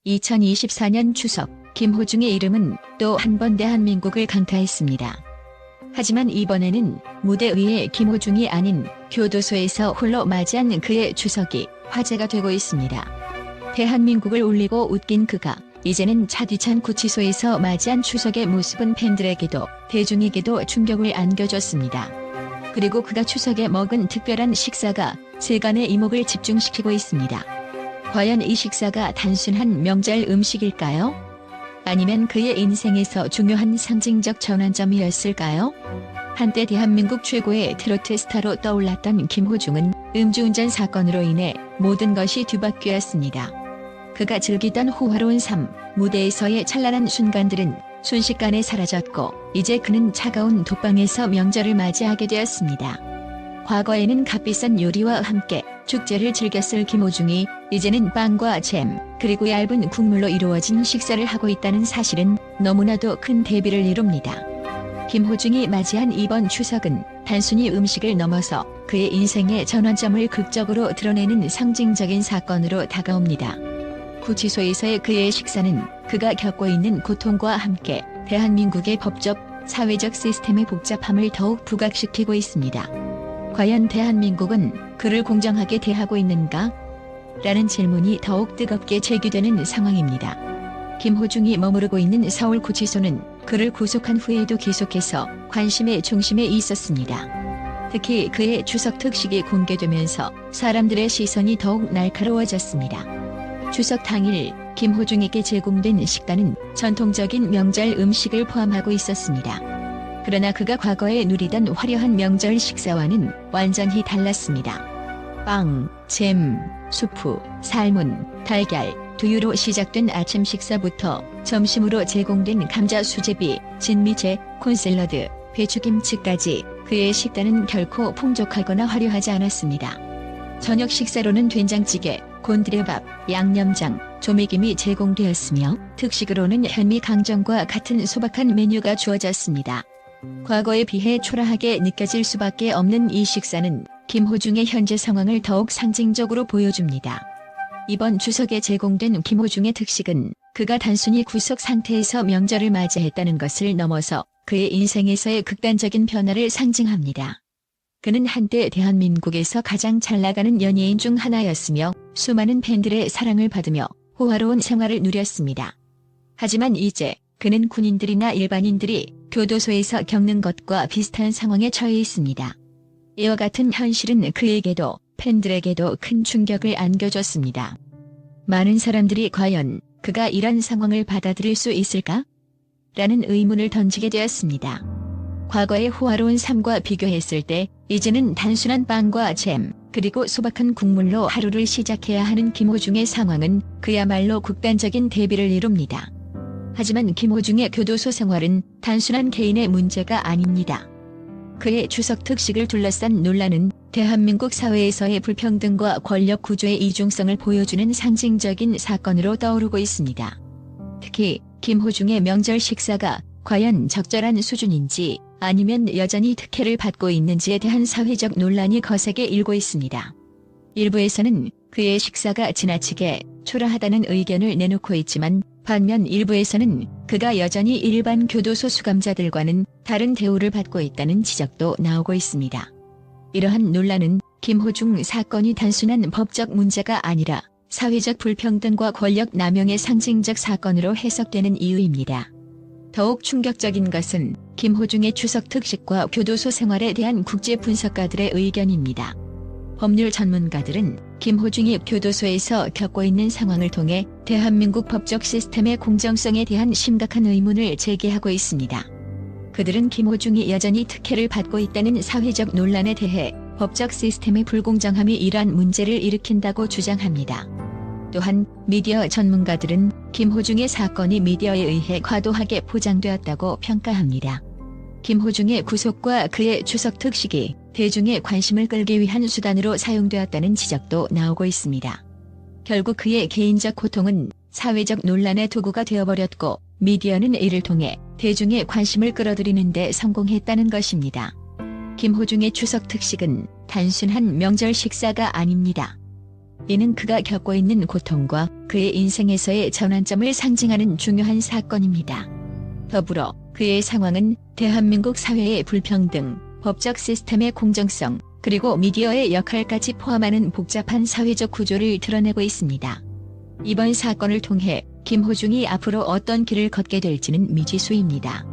2024년 추석, 김호중의 이름은 또 한 번 대한민국을 강타했습니다. 하지만 이번에는 무대 위에 김호중이 아닌 교도소에서 홀로 맞이한 그의 추석이 화제가 되고 있습니다. 대한민국을 울리고 웃긴 그가 이제는 차디찬 구치소에서 맞이한 추석의 모습은 팬들에게도 대중에게도 충격을 안겨줬습니다. 그리고 그가 추석에 먹은 특별한 식사가 세간의 이목을 집중시키고 있습니다. 과연 이 식사가 단순한 명절 음식일까요? 아니면 그의 인생에서 중요한 상징적 전환점이었을까요? 한때 대한민국 최고의 트로트 스타로 떠올랐던 김호중은 음주운전 사건으로 인해 모든 것이 뒤바뀌었습니다. 그가 즐기던 호화로운 삶, 무대에서의 찬란한 순간들은 순식간에 사라졌고 이제 그는 차가운 독방에서 명절을 맞이하게 되었습니다. 과거에는 값비싼 요리와 함께 축제를 즐겼을 김호중이 이제는 빵과 잼, 그리고 얇은 국물로 이루어진 식사를 하고 있다는 사실은 너무나도 큰 대비를 이룹니다. 김호중이 맞이한 이번 추석은 단순히 음식을 넘어서 그의 인생의 전환점을 극적으로 드러내는 상징적인 사건으로 다가옵니다. 구치소에서의 그의 식사는 그가 겪고 있는 고통과 함께 대한민국의 법적, 사회적 시스템의 복잡함을 더욱 부각시키고 있습니다. 과연 대한민국은 그를 공정하게 대하고 있는가? 라는 질문이 더욱 뜨겁게 제기되는 상황입니다. 김호중이 머무르고 있는 서울구치소는 그를 구속한 후에도 계속해서 관심의 중심에 있었습니다. 특히 그의 추석 특식이 공개되면서 사람들의 시선이 더욱 날카로워졌습니다. 추석 당일 김호중에게 제공된 식단은 전통적인 명절 음식을 포함하고 있었습니다. 그러나 그가 과거에 누리던 화려한 명절 식사와는 완전히 달랐습니다. 빵, 잼, 수프, 삶은, 달걀, 두유로 시작된 아침 식사부터 점심으로 제공된 감자 수제비, 진미채, 콘샐러드, 배추김치까지 그의 식단은 결코 풍족하거나 화려하지 않았습니다. 저녁 식사로는 된장찌개, 곤드레밥, 양념장, 조미김이 제공되었으며 특식으로는 현미강정과 같은 소박한 메뉴가 주어졌습니다. 과거에 비해 초라하게 느껴질 수밖에 없는 이 식사는 김호중의 현재 상황을 더욱 상징적으로 보여줍니다. 이번 추석에 제공된 김호중의 특식은 그가 단순히 구속 상태에서 명절을 맞이했다는 것을 넘어서 그의 인생에서의 극단적인 변화를 상징합니다. 그는 한때 대한민국에서 가장 잘 나가는 연예인 중 하나였으며 수많은 팬들의 사랑을 받으며 호화로운 생활을 누렸습니다. 하지만 이제 그는 군인들이나 일반인들이 교도소에서 겪는 것과 비슷한 상황에 처해 있습니다. 이와 같은 현실은 그에게도 팬들에게도 큰 충격을 안겨줬습니다. 많은 사람들이 과연 그가 이런 상황을 받아들일 수 있을까? 라는 의문을 던지게 되었습니다. 과거의 호화로운 삶과 비교했을 때 이제는 단순한 빵과 잼, 그리고 소박한 국물로 하루를 시작해야 하는 김호중의 상황은 그야말로 극단적인 대비를 이룹니다. 하지만 김호중의 교도소 생활은 단순한 개인의 문제가 아닙니다. 그의 추석 특식을 둘러싼 논란은 대한민국 사회에서의 불평등과 권력 구조의 이중성을 보여주는 상징적인 사건으로 떠오르고 있습니다. 특히 김호중의 명절 식사가 과연 적절한 수준인지 아니면 여전히 특혜를 받고 있는지에 대한 사회적 논란이 거세게 일고 있습니다. 일부에서는 그의 식사가 지나치게 초라하다는 의견을 내놓고 있지만 반면 일부에서는 그가 여전히 일반 교도소 수감자들과는 다른 대우를 받고 있다는 지적도 나오고 있습니다. 이러한 논란은 김호중 사건이 단순한 법적 문제가 아니라 사회적 불평등과 권력 남용의 상징적 사건으로 해석되는 이유입니다. 더욱 충격적인 것은 김호중의 추석 특식과 교도소 생활에 대한 국제 분석가들의 의견입니다. 법률 전문가들은 김호중이 교도소에서 겪고 있는 상황을 통해 대한민국 법적 시스템의 공정성에 대한 심각한 의문을 제기하고 있습니다. 그들은 김호중이 여전히 특혜를 받고 있다는 사회적 논란에 대해 법적 시스템의 불공정함이 이러한 문제를 일으킨다고 주장합니다. 또한 미디어 전문가들은 김호중의 사건이 미디어에 의해 과도하게 포장되었다고 평가합니다. 김호중의 구속과 그의 추석 특식이 대중의 관심을 끌기 위한 수단으로 사용되었다는 지적도 나오고 있습니다. 결국 그의 개인적 고통은 사회적 논란의 도구가 되어버렸고 미디어는 이를 통해 대중의 관심을 끌어들이는 데 성공했다는 것입니다. 김호중의 추석 특식은 단순한 명절 식사가 아닙니다. 이는 그가 겪고 있는 고통과 그의 인생에서의 전환점을 상징하는 중요한 사건입니다. 더불어 그의 상황은 대한민국 사회의 불평등, 법적 시스템의 공정성, 그리고 미디어의 역할까지 포함하는 복잡한 사회적 구조를 드러내고 있습니다. 이번 사건을 통해 김호중이 앞으로 어떤 길을 걷게 될지는 미지수입니다.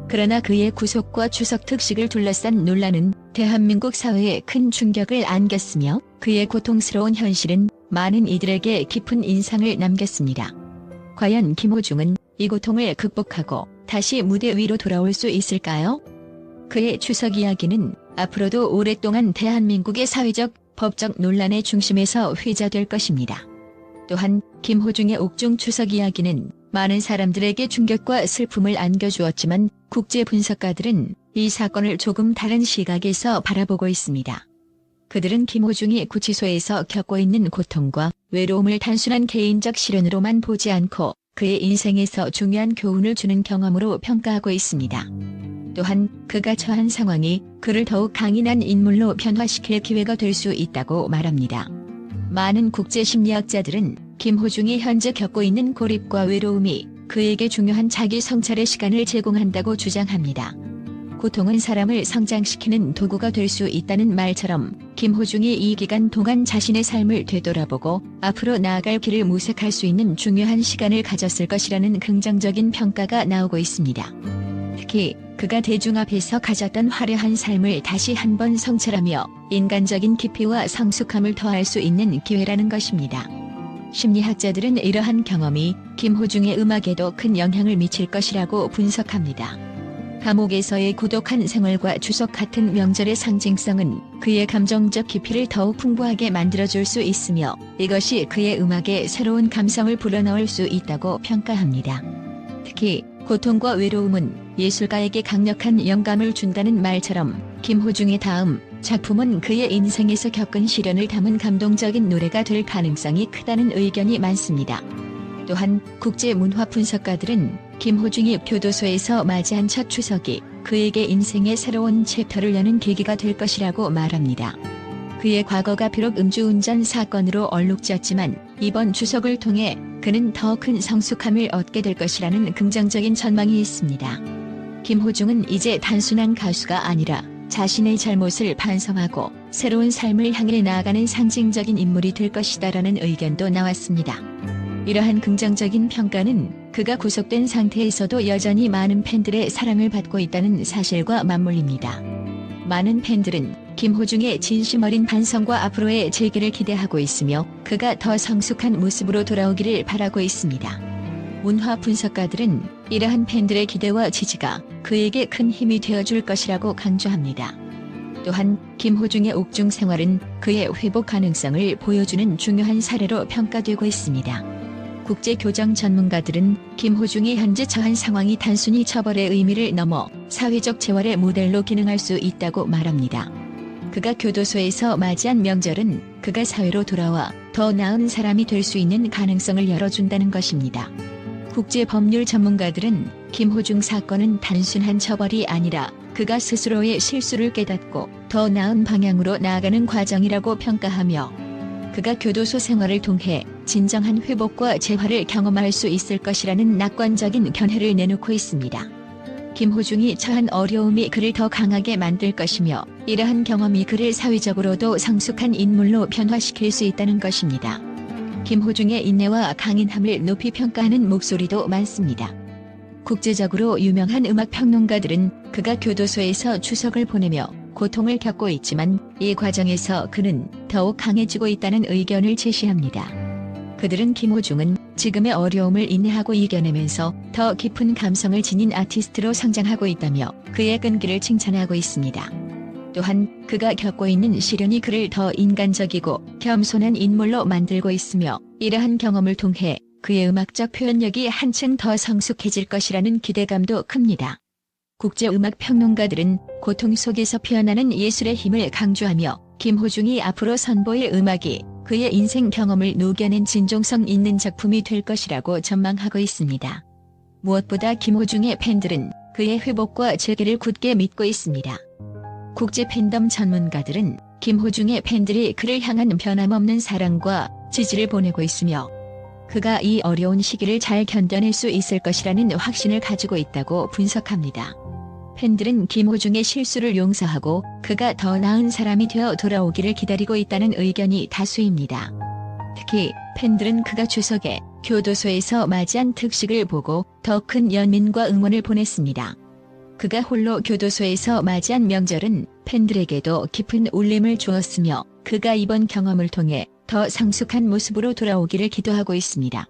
그러나 그의 구속과 추석 특식을 둘러싼 논란은 대한민국 사회에 큰 충격을 안겼으며 그의 고통스러운 현실은 많은 이들에게 깊은 인상을 남겼습니다. 과연 김호중은 이 고통을 극복하고 다시 무대 위로 돌아올 수 있을까요? 그의 추석 이야기는 앞으로도 오랫동안 대한민국의 사회적, 법적 논란의 중심에서 회자될 것입니다. 또한 김호중의 옥중 추석 이야기는 많은 사람들에게 충격과 슬픔을 안겨주었지만 국제 분석가들은 이 사건을 조금 다른 시각에서 바라보고 있습니다. 그들은 김호중이 구치소에서 겪고 있는 고통과 외로움을 단순한 개인적 시련으로만 보지 않고 그의 인생에서 중요한 교훈을 주는 경험으로 평가하고 있습니다. 또한 그가 처한 상황이 그를 더욱 강인한 인물로 변화시킬 기회가 될 수 있다고 말합니다. 많은 국제 심리학자들은 김호중이 현재 겪고 있는 고립과 외로움이 그에게 중요한 자기 성찰의 시간을 제공한다고 주장합니다. 고통은 사람을 성장시키는 도구가 될 수 있다는 말처럼 김호중이 이 기간 동안 자신의 삶을 되돌아보고 앞으로 나아갈 길을 모색할 수 있는 중요한 시간을 가졌을 것이라는 긍정적인 평가가 나오고 있습니다. 특히 그가 대중 앞에서 가졌던 화려한 삶을 다시 한번 성찰하며 인간적인 깊이와 성숙함을 더할 수 있는 기회라는 것입니다. 심리학자들은 이러한 경험이 김호중의 음악에도 큰 영향을 미칠 것이라고 분석합니다. 감옥에서의 고독한 생활과 추석 같은 명절의 상징성은 그의 감정적 깊이를 더욱 풍부하게 만들어줄 수 있으며 이것이 그의 음악에 새로운 감성을 불어넣을 수 있다고 평가합니다. 특히 고통과 외로움은 예술가에게 강력한 영감을 준다는 말처럼 김호중의 다음 작품은 그의 인생에서 겪은 시련을 담은 감동적인 노래가 될 가능성이 크다는 의견이 많습니다. 또한 국제 문화 분석가들은 김호중이 교도소에서 맞이한 첫 추석이 그에게 인생의 새로운 챕터를 여는 계기가 될 것이라고 말합니다. 그의 과거가 비록 음주운전 사건으로 얼룩졌지만 이번 추석을 통해 그는 더 큰 성숙함을 얻게 될 것이라는 긍정적인 전망이 있습니다. 김호중은 이제 단순한 가수가 아니라 자신의 잘못을 반성하고 새로운 삶을 향해 나아가는 상징적인 인물이 될 것이다라는 의견도 나왔습니다. 이러한 긍정적인 평가는 그가 구속된 상태에서도 여전히 많은 팬들의 사랑을 받고 있다는 사실과 맞물립니다. 많은 팬들은 김호중의 진심 어린 반성과 앞으로의 재기를 기대하고 있으며 그가 더 성숙한 모습으로 돌아오기를 바라고 있습니다. 문화 분석가들은 이러한 팬들의 기대와 지지가 그에게 큰 힘이 되어줄 것이라고 강조합니다. 또한 김호중의 옥중 생활은 그의 회복 가능성을 보여주는 중요한 사례로 평가되고 있습니다. 국제교정 전문가들은 김호중이 현재 처한 상황이 단순히 처벌의 의미를 넘어 사회적 재활의 모델로 기능할 수 있다고 말합니다. 그가 교도소에서 맞이한 명절은 그가 사회로 돌아와 더 나은 사람이 될 수 있는 가능성을 열어준다는 것입니다. 국제법률 전문가들은 김호중 사건은 단순한 처벌이 아니라 그가 스스로의 실수를 깨닫고 더 나은 방향으로 나아가는 과정이라고 평가하며 그가 교도소 생활을 통해 진정한 회복과 재활을 경험할 수 있을 것이라는 낙관적인 견해를 내놓고 있습니다. 김호중이 처한 어려움이 그를 더 강하게 만들 것이며 이러한 경험이 그를 사회적으로도 성숙한 인물로 변화시킬 수 있다는 것입니다. 김호중의 인내와 강인함을 높이 평가하는 목소리도 많습니다. 국제적으로 유명한 음악 평론가들은 그가 교도소에서 추석을 보내며 고통을 겪고 있지만 이 과정에서 그는 더욱 강해지고 있다는 의견을 제시합니다. 그들은 김호중은 지금의 어려움을 인내하고 이겨내면서 더 깊은 감성을 지닌 아티스트로 성장하고 있다며 그의 끈기를 칭찬하고 있습니다. 또한 그가 겪고 있는 시련이 그를 더 인간적이고 겸손한 인물로 만들고 있으며 이러한 경험을 통해 그의 음악적 표현력이 한층 더 성숙해질 것이라는 기대감도 큽니다. 국제음악 평론가들은 고통 속에서 피어나는 예술의 힘을 강조하며 김호중이 앞으로 선보일 음악이 그의 인생 경험을 녹여낸 진정성 있는 작품이 될 것이라고 전망하고 있습니다. 무엇보다 김호중의 팬들은 그의 회복과 재기를 굳게 믿고 있습니다. 국제 팬덤 전문가들은 김호중의 팬들이 그를 향한 변함없는 사랑과 지지를 보내고 있으며 그가 이 어려운 시기를 잘 견뎌낼 수 있을 것이라는 확신을 가지고 있다고 분석합니다. 팬들은 김호중의 실수를 용서하고 그가 더 나은 사람이 되어 돌아오기를 기다리고 있다는 의견이 다수입니다. 특히 팬들은 그가 추석에 교도소에서 맞이한 특식을 보고 더 큰 연민과 응원을 보냈습니다. 그가 홀로 교도소에서 맞이한 명절은 팬들에게도 깊은 울림을 주었으며 그가 이번 경험을 통해 더 성숙한 모습으로 돌아오기를 기도하고 있습니다.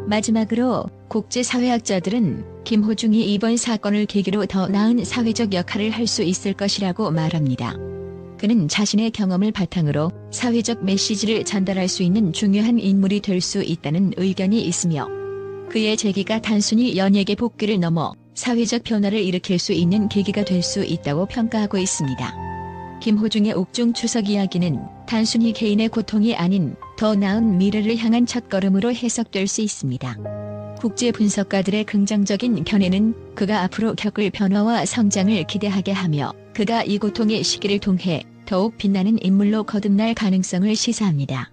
마지막으로 국제사회학자들은 김호중이 이번 사건을 계기로 더 나은 사회적 역할을 할 수 있을 것이라고 말합니다. 그는 자신의 경험을 바탕으로 사회적 메시지를 전달할 수 있는 중요한 인물이 될 수 있다는 의견이 있으며 그의 재기가 단순히 연예계 복귀를 넘어 사회적 변화를 일으킬 수 있는 계기가 될 수 있다고 평가하고 있습니다. 김호중의 옥중 추석 이야기는 단순히 개인의 고통이 아닌 더 나은 미래를 향한 첫걸음으로 해석될 수 있습니다. 국제 분석가들의 긍정적인 견해는 그가 앞으로 겪을 변화와 성장을 기대하게 하며 그가 이 고통의 시기를 통해 더욱 빛나는 인물로 거듭날 가능성을 시사합니다.